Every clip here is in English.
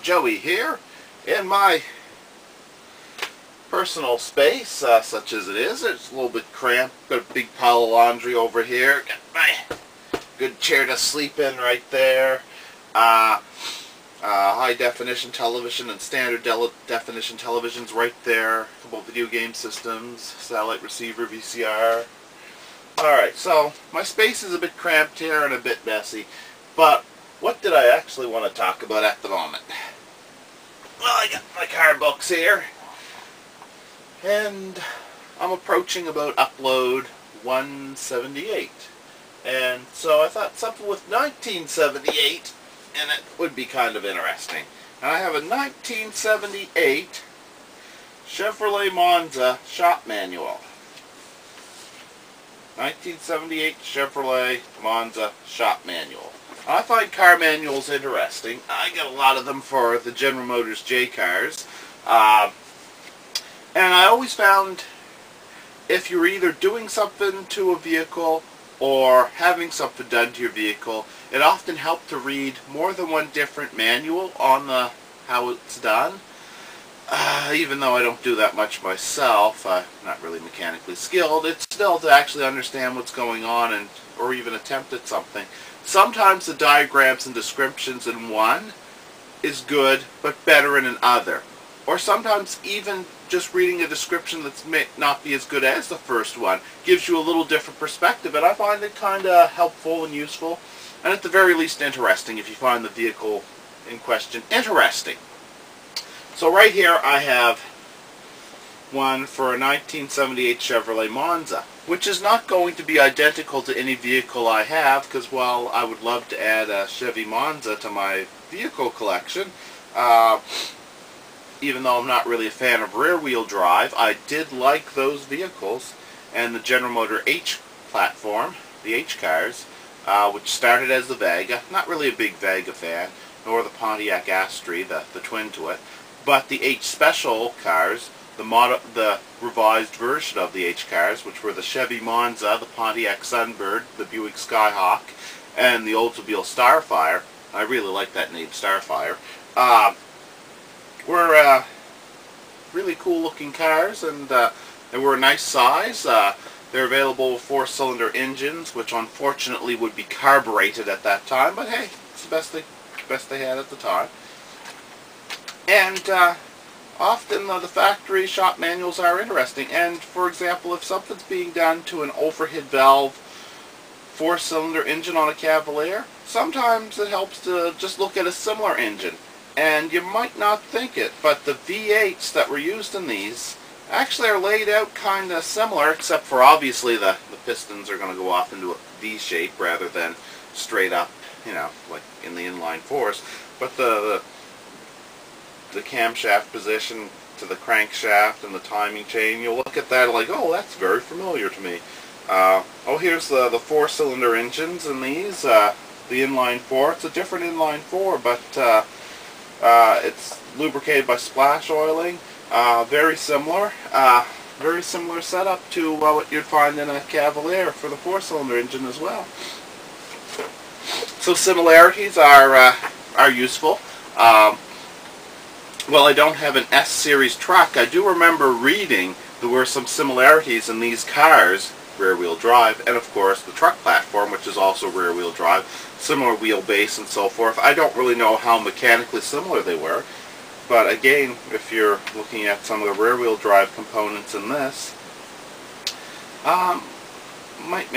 Joey here in my personal space, such as it is. It's a little bit cramped. Got a big pile of laundry over here. Got my good chair to sleep in right there. High definition television and standard definition televisions right there. A couple of video game systems, satellite receiver, VCR. Alright, so my space is a bit cramped here and a bit messy, but what did I actually want to talk about at the moment? Well, I got my car books here, and I'm approaching about upload 178, and so I thought something with 1978 in it would be kind of interesting. And I have a 1978 Chevrolet MONZA shop manual. 1978 Chevrolet MONZA shop manual. I find car manuals interesting. I get a lot of them for the General Motors J cars. And I always found if you're either doing something to a vehicle or having something done to your vehicle, it often helped to read more than one different manual on how it's done. Even though I don't do that much myself, I'm not really mechanically skilled, it's still to actually understand what's going on or even attempt at something. Sometimes the diagrams and descriptions in one is good, but better in another. Or sometimes even just reading a description that may not be as good as the first one gives you a little different perspective, and I find it kind of helpful and useful, and at the very least interesting if you find the vehicle in question interesting. So right here I have one for a 1978 Chevrolet MONZA, which is not going to be identical to any vehicle I have, because while I would love to add a Chevy MONZA to my vehicle collection, even though I'm not really a fan of rear-wheel drive, I did like those vehicles, and the General Motors H platform, the H cars, which started as the Vega. Not really a big Vega fan, nor the Pontiac Astri, the twin to it, but the H Special cars, the revised version of the H cars, which were the Chevy Monza, the Pontiac Sunbird, the Buick Skyhawk, and the Oldsmobile Starfire. I really like that name, Starfire. Were really cool looking cars, and they were a nice size. They're available with 4-cylinder engines, which unfortunately would be carbureted at that time, but hey, it's the best they had at the time. And often the factory shop manuals are interesting, and for example, if something's being done to an overhead valve 4-cylinder engine on a Cavalier, sometimes it helps to just look at a similar engine. And you might not think it, but the V8s that were used in these actually are laid out kind of similar, except for obviously the pistons are going to go off into a V shape rather than straight up, you know, like in the inline fours. But the camshaft position to the crankshaft and the timing chain, you'll look at that like, oh, that's very familiar to me. Oh, here's the 4-cylinder engines in these, the inline 4. It's a different inline 4, but it's lubricated by splash oiling. Very similar setup to what you'd find in a Cavalier for the 4-cylinder engine as well. So similarities are useful. While I don't have an S-Series truck, I do remember reading there were some similarities in these cars, rear-wheel drive, and of course the truck platform, which is also rear-wheel drive, similar wheelbase and so forth. I don't really know how mechanically similar they were, but again, if you're looking at some of the rear-wheel drive components in this, might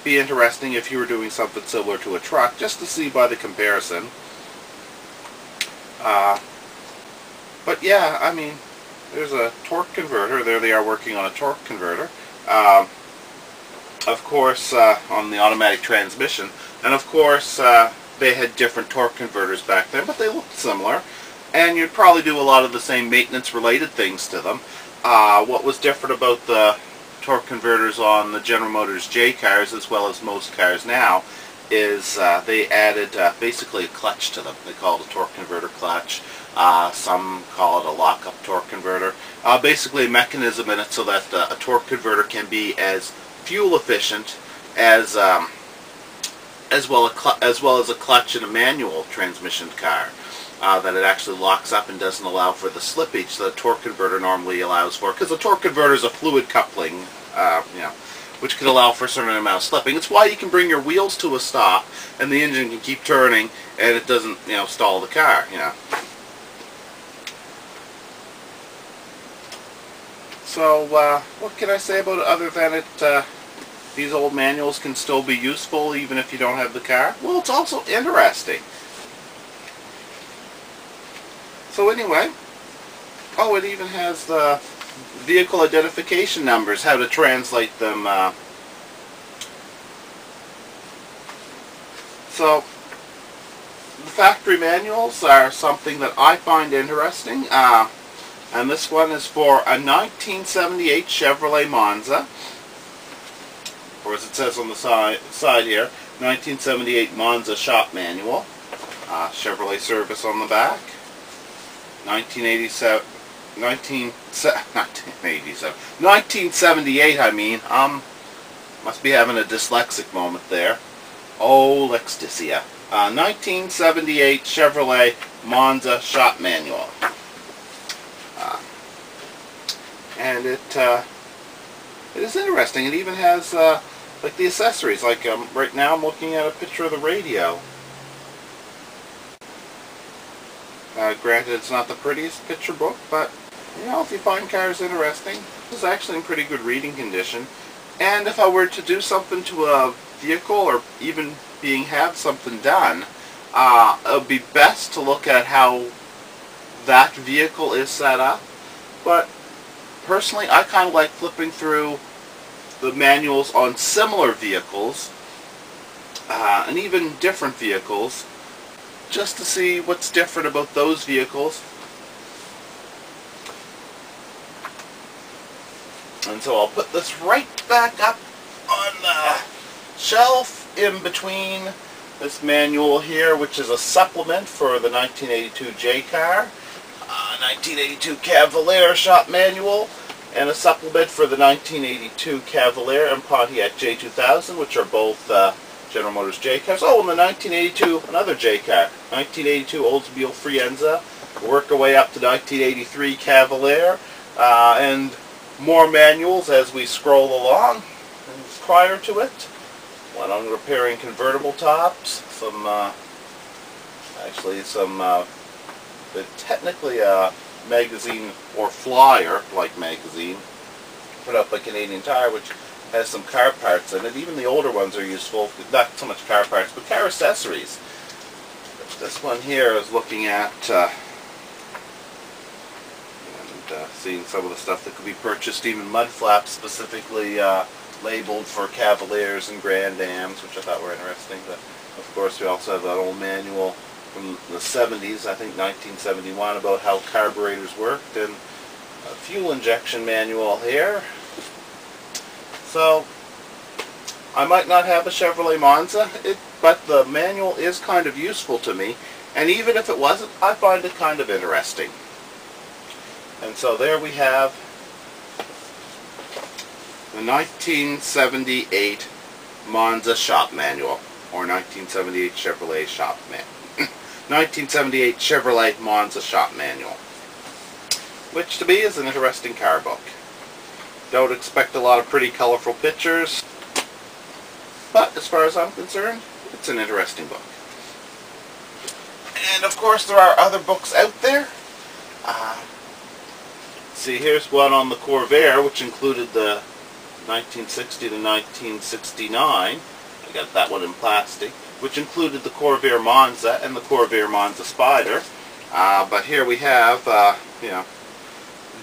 be interesting if you were doing something similar to a truck, just to see by the comparison. But yeah, I mean, there's a torque converter. There they are working on a torque converter. Of course, on the automatic transmission. And of course, they had different torque converters back then, but they looked similar. And you'd probably do a lot of the same maintenance-related things to them. What was different about the torque converters on the General Motors J cars, as well as most cars now, is they added basically a clutch to them. They call it a torque converter clutch. Some call it a lock-up torque converter. Basically a mechanism in it so that a torque converter can be as fuel efficient as well as a clutch in a manual transmission car. that it actually locks up and doesn't allow for the slippage that a torque converter normally allows for, because a torque converter is a fluid coupling, which can allow for a certain amount of slipping. It's why you can bring your wheels to a stop and the engine can keep turning and it doesn't, stall the car, So, what can I say about it other than it, these old manuals can still be useful even if you don't have the car? Well, it's also interesting. So anyway, it even has the vehicle identification numbers, how to translate them. So, the factory manuals are something that I find interesting. And this one is for a 1978 Chevrolet Monza, or as it says on the side here, 1978 Monza shop manual. Chevrolet service on the back. 1978, I mean. Must be having a dyslexic moment there. Oh, Lexdicia. 1978 Chevrolet Monza shop manual. And it is interesting. It even has like the accessories. Like right now I'm looking at a picture of the radio. Granted, it's not the prettiest picture book, but if you find cars interesting, this is actually in pretty good reading condition. And if I were to do something to a vehicle, or even have something done, it would be best to look at how that vehicle is set up. But personally, I kind of like flipping through the manuals on similar vehicles, and even different vehicles, just to see what's different about those vehicles. And so I'll put this right back up on the shelf in between this manual here, which is a supplement for the 1982 J car, 1982 Cavalier shop manual, and a supplement for the 1982 Cavalier and Pontiac J2000, which are both General Motors J cars. Oh, and the 1982, another J car, 1982 Oldsmobile Frienza. Work our way up to 1983 Cavalier, and more manuals as we scroll along. And prior to it, one on repairing convertible tops, some technically a magazine or flyer-like magazine put up by Canadian Tire, which has some car parts in it. Even the older ones are useful, not so much car parts, but car accessories. This one here is looking at seeing some of the stuff that could be purchased, even mud flaps specifically labeled for Cavaliers and Grand Ams, which I thought were interesting. But of course, we also have that old manual from the 70s, I think 1971, about how carburetors worked, and a fuel injection manual here. So, I might not have a Chevrolet Monza, but the manual is kind of useful to me, and even if it wasn't, I find it kind of interesting. And so there we have the 1978 Monza shop manual, or 1978 Chevrolet shop manual. 1978 Chevrolet Monza shop manual, which to me is an interesting car book. Don't expect a lot of pretty colorful pictures, but as far as I'm concerned, it's an interesting book. And of course there are other books out there. See, here's one on the Corvair, which included the 1960 to 1969. I got that one in plastic, which included the Corvair Monza and the Corvair Monza Spyder. But here we have,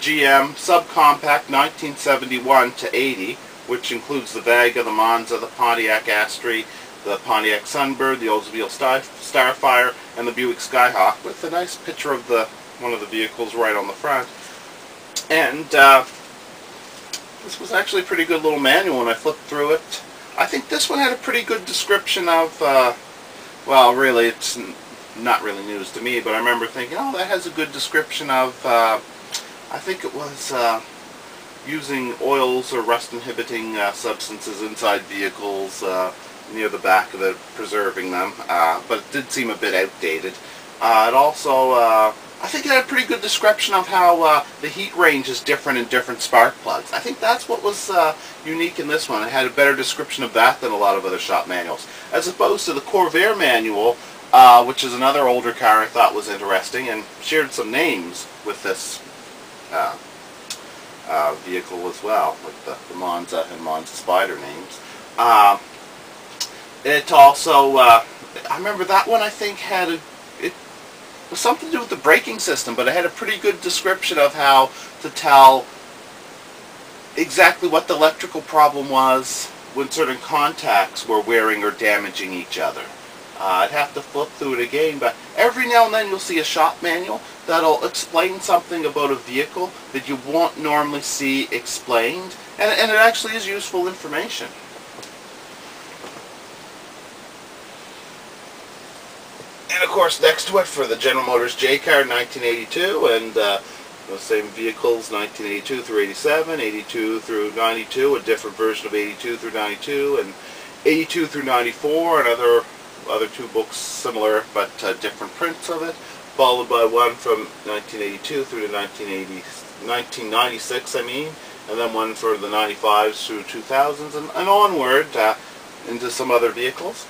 GM subcompact 1971 to 80, which includes the Vega, the Monza, the Pontiac Astri, the Pontiac Sunbird, the Oldsmobile Starfire, and the Buick Skyhawk, with a nice picture of one of the vehicles right on the front. And this was actually a pretty good little manual when I flipped through it. I think this one had a pretty good description of, well, really, it's not really news to me, but I remember thinking, oh, that has a good description of, I think it was using oils or rust-inhibiting substances inside vehicles near the back of it, preserving them, but it did seem a bit outdated. It also, I think it had a pretty good description of how the heat range is different in different spark plugs. I think that's what was unique in this one. It had a better description of that than a lot of other shop manuals. As opposed to the Corvair manual, which is another older car I thought was interesting and shared some names with this vehicle as well, like the Monza and Monza Spyder names. It also, I remember that one I think had it was something to do with the braking system, but it had a pretty good description of how to tell exactly what the electrical problem was when certain contacts were wearing or damaging each other. I'd have to flip through it again, but every now and then you'll see a shop manual that'll explain something about a vehicle that you won't normally see explained, and it actually is useful information. And of course next to it for the General Motors J car 1982, and the same vehicles 1982 through 87, 82 through 92, a different version of 82 through 92, and 82 through 94, and other two books similar but different prints of it, followed by one from 1982 through to 1996, and then one for the 95s through 2000s, and onward into some other vehicles.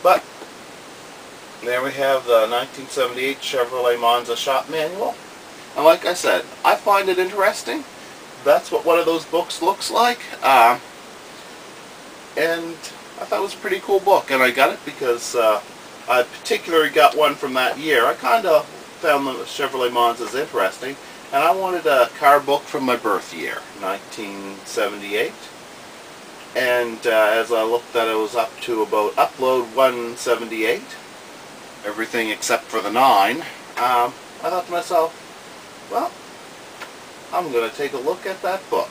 But there we have the 1978 Chevrolet Monza shop manual. And like I said, I find it interesting. That's what one of those books looks like. And I thought it was a pretty cool book. And I got it because I particularly got one from that year. I kind of found the Chevrolet Monzas interesting. And I wanted a car book from my birth year, 1978. And as I looked at it, was up to about upload 178. Everything except for the 9. I thought to myself, well, I'm going to take a look at that book.